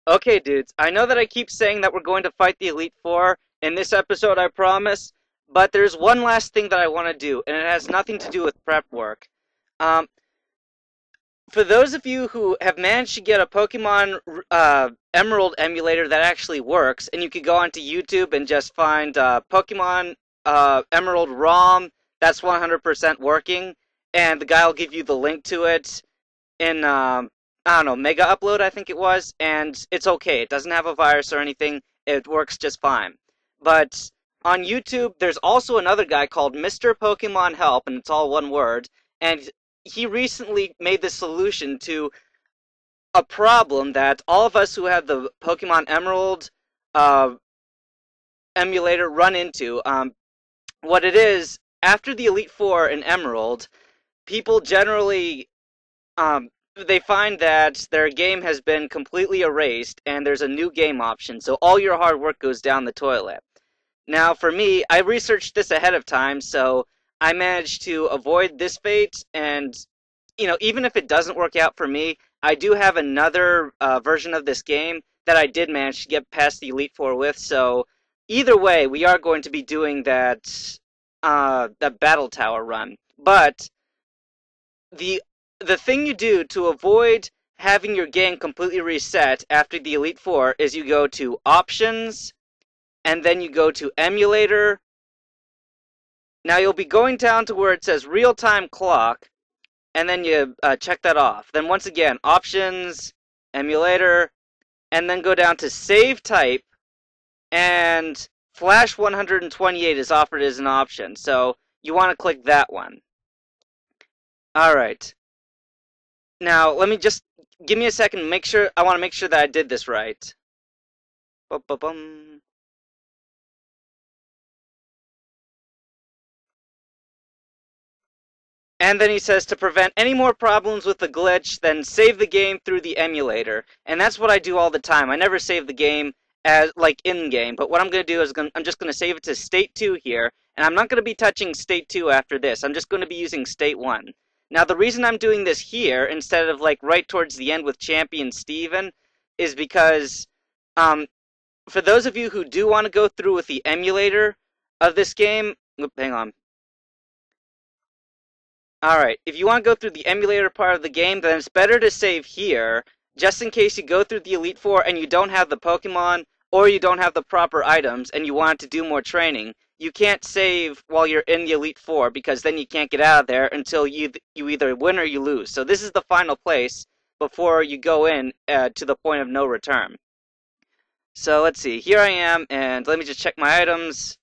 Okay, dudes, I know that I keep saying that we're going to fight the Elite Four in this episode, I promise, but there's one last thing that I want to do, and it has nothing to do with prep work. Um, for those of you who have managed to get a Pokemon Emerald emulator that actually works, and you could go onto YouTube and just find Pokemon Emerald ROM that's 100% working, and the guy will give you the link to it in I don't know, Mega Upload I think it was, and it's okay. It doesn't have a virus or anything. It works just fine. But on YouTube, there's also another guy called Mr. Pokemon Help, and it's all one word, and he recently made the solution to a problem that all of us who have the Pokemon Emerald uh, emulator run into. What it is, after the Elite Four in Emerald, people generally they find that their game has been completely erased and there's a new game option, so all your hard work goes down the toilet. Now, for me, I researched this ahead of time, so I managed to avoid this fate, and, even if it doesn't work out for me, I do have another version of this game that I did manage to get past the Elite Four with, so either way, we are going to be doing that Battle Tower run. But the the thing you do to avoid having your game completely reset after the Elite Four is you go to Options, and then you go to Emulator. Now you'll be going down to where it says Real-Time Clock, and then you check that off. Then once again, Options, Emulator, and then go down to Save Type, and Flash 128 is offered as an option, so you want to click that one. Alright. Now, let me just give me a second. I want to make sure that I did this right. Bum. And then he says to prevent any more problems with the glitch, then save the game through the emulator. And that's what I do all the time. I never save the game as like in game. But what I'm going to do is I'm just going to save it to state 2 here, and I'm not going to be touching state 2 after this. I'm just going to be using state 1. Now, the reason I'm doing this here instead of like right towards the end with Champion Steven is because for those of you who do want to go through with the emulator of this game, hang on. Alright, if you want to go through the emulator part of the game, then it's better to save here, just in case you go through the Elite Four and you don't have the Pokemon, or you don't have the proper items, and you want to do more training. You can't save while you're in the Elite Four, because then you can't get out of there until you either win or you lose. So this is the final place before you go in to the point of no return. So let's see, here I am, and let me just check my items.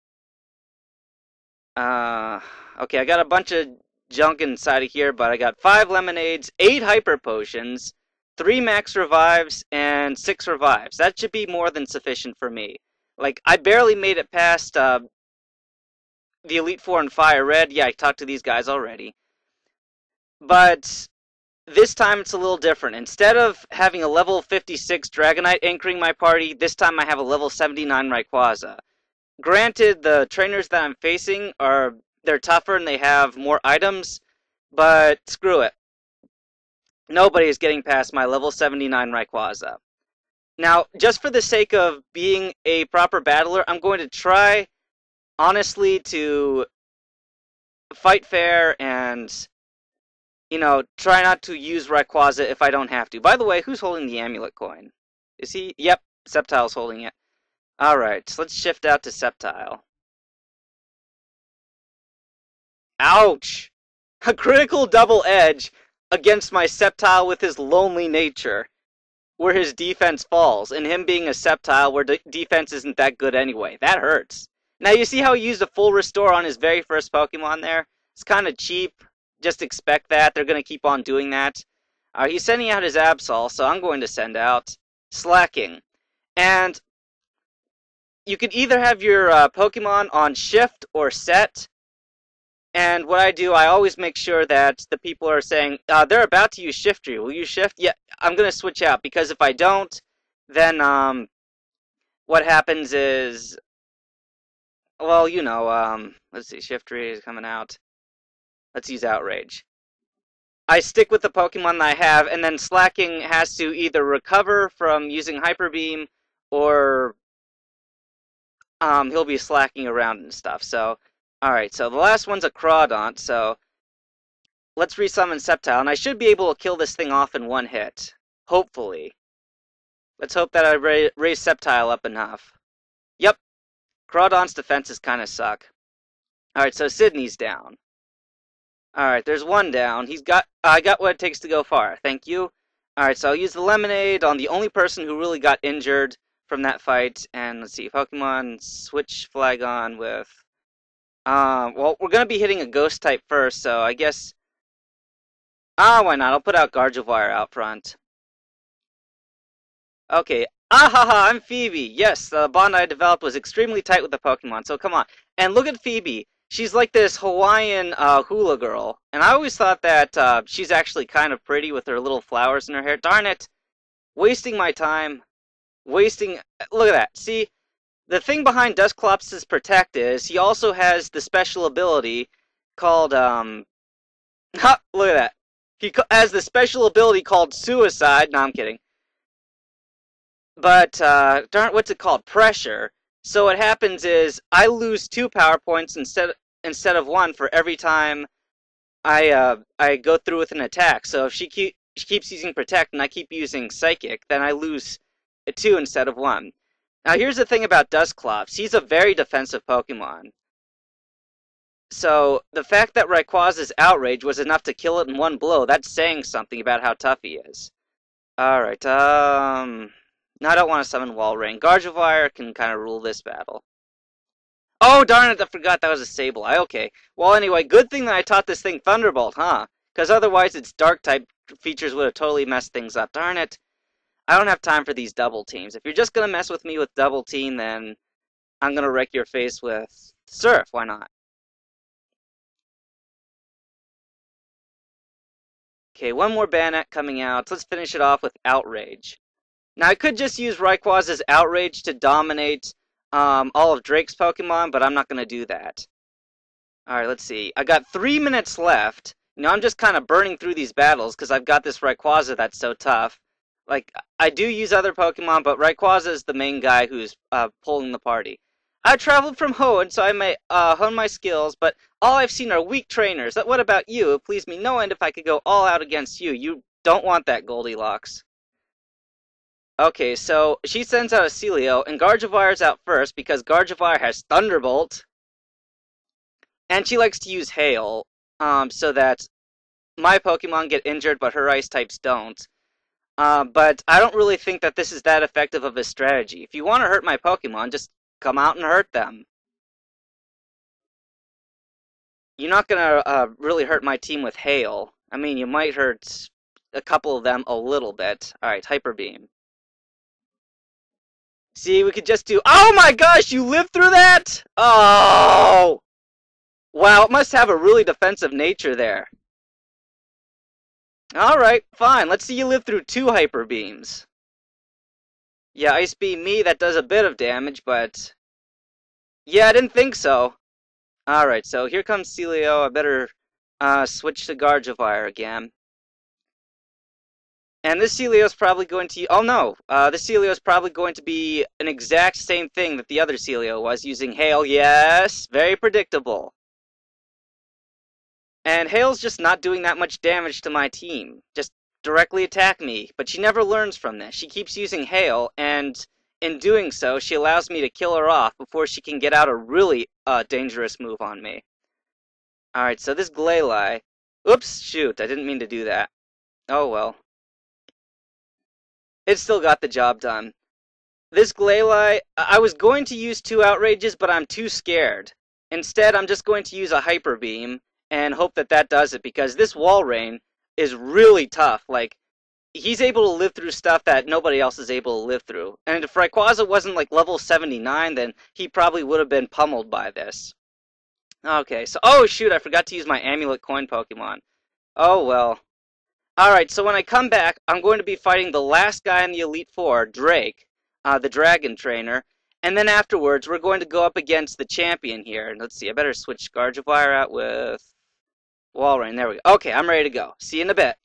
Okay, I got a bunch of junk inside of here, but I got 5 lemonades, 8 hyper potions, 3 max revives, and 6 revives. That should be more than sufficient for me. Like, I barely made it past the Elite Four and Fire Red. Yeah, I talked to these guys already. But this time it's a little different. Instead of having a level 56 Dragonite anchoring my party, this time I have a level 79 Rayquaza. Granted, the trainers that I'm facing they're tougher and they have more items, but screw it. Nobody is getting past my level 79 Rayquaza. Now, just for the sake of being a proper battler, I'm going to try, honestly, to fight fair and, try not to use Rayquaza if I don't have to. By the way, who's holding the amulet coin? Is he? Yep, Sceptile's holding it. Alright, so let's shift out to Sceptile. Ouch! A critical double edge against my Sceptile with his lonely nature, where his defense falls, and him being a Sceptile where defense isn't that good anyway. That hurts. Now, you see how he used a full restore on his very first Pokemon there? It's kind of cheap. Just expect that. They're going to keep on doing that. He's sending out his Absol, so I'm going to send out Slacking. And you can either have your Pokemon on shift or set. And what I do, I always make sure that the people are saying, they're about to use Shiftry. Will you shift? Yeah, I'm going to switch out, because if I don't, then what happens is, well, let's see, Shiftry is coming out. Let's use Outrage. I stick with the Pokemon that I have, and then Slacking has to either recover from using Hyper Beam, or he'll be slacking around and stuff. So, alright, so the last one's a Crawdaunt, so let's resummon Sceptile, and I should be able to kill this thing off in one hit. Hopefully. Let's hope that I raise Sceptile up enough. Yep, Crawdaunt's defenses kind of suck. Alright, so Sydney's down. Alright, there's one down. I got what it takes to go far. Thank you. Alright, so I'll use the Lemonade on the only person who really got injured from that fight. And let's see, Pokemon switch Flagon with... well, we're going to be hitting a Ghost type first, so I guess... why not? I'll put out Gardevoir out front. Okay. Ahaha, I'm Phoebe. Yes, the bond I developed was extremely tight with the Pokemon, so come on. And look at Phoebe. She's like this Hawaiian Hula Girl. And I always thought that she's actually kind of pretty with her little flowers in her hair. Darn it. Wasting my time. Wasting... Look at that. See, the thing behind Dusclops' Protect is he also has the special ability called... Ha! Look at that. He has the special ability called Suicide. No, I'm kidding. But, darn, what's it called? Pressure. So what happens is I lose 2 power points instead of 1 for every time I go through with an attack. So if she keeps using Protect and I keep using Psychic, then I lose 2 instead of 1. Now here's the thing about Dusclops. He's a very defensive Pokemon. So the fact that Rayquaza's Outrage was enough to kill it in one blow, that's saying something about how tough he is. Alright, no, I don't want to summon Walrein. Gardevoir can kind of rule this battle. Oh, darn it, I forgot that was a Sableye. Okay. Well, anyway, good thing that I taught this thing Thunderbolt, huh? Because otherwise its Dark-type features would have totally messed things up. Darn it. I don't have time for these double teams. If you're just going to mess with me with double team, then I'm going to wreck your face with Surf. Why not? Okay, one more Banette coming out. Let's finish it off with Outrage. Now, I could just use Rayquaza's Outrage to dominate all of Drake's Pokemon, but I'm not going to do that. Alright, let's see. I got 3 minutes left. You know, I'm just kind of burning through these battles because I've got this Rayquaza that's so tough. Like, I do use other Pokemon, but Rayquaza is the main guy who's pulling the party. I traveled from Hoenn, so I may hone my skills, but all I've seen are weak trainers. What about you? It pleased me no end if I could go all out against you. You don't want that, Goldilocks. Okay, so she sends out a Celio, and Gardevoir's out first because Gardevoir has Thunderbolt. And she likes to use Hail, so that my Pokemon get injured, but her Ice types don't. But I don't really think that this is that effective of a strategy. If you want to hurt my Pokemon, just come out and hurt them. You're not going to really hurt my team with Hail. I mean, you might hurt a couple of them a little bit. Alright, Hyper Beam. See, we could just do... Oh my gosh, you lived through that? Oh! Wow, it must have a really defensive nature there. Alright, fine. Let's see you live through 2 Hyper Beams. Yeah, Ice Beam me, that does a bit of damage, but... Yeah, I didn't think so. Alright, so here comes Celio. I better switch to Gardevoir again. And this Celio is probably going to... Oh no! This Celio is probably going to be an exact same thing that the other Celio was, using Hail. Yes! Very predictable. And Hail's just not doing that much damage to my team. Just directly attack me. But she never learns from this. She keeps using Hail, and in doing so, she allows me to kill her off before she can get out a really dangerous move on me. Alright, so this Glalie... Oops, shoot, I didn't mean to do that. Oh well. It still got the job done. This Glalie, I was going to use 2 Outrages, but I'm too scared. Instead, I'm just going to use a Hyper Beam and hope that that does it, because this Walrein is really tough. Like, he's able to live through stuff that nobody else is able to live through. And if Rayquaza wasn't like level 79, then he probably would have been pummeled by this. Okay, so... Oh, shoot, I forgot to use my Amulet Coin Pokemon. Oh, well. Alright, so when I come back, I'm going to be fighting the last guy in the Elite Four, Drake, the Dragon Trainer, and then afterwards we're going to go up against the champion here. And let's see, I better switch Gardevoir out with Wall ring. There we go. Okay, I'm ready to go. See you in a bit.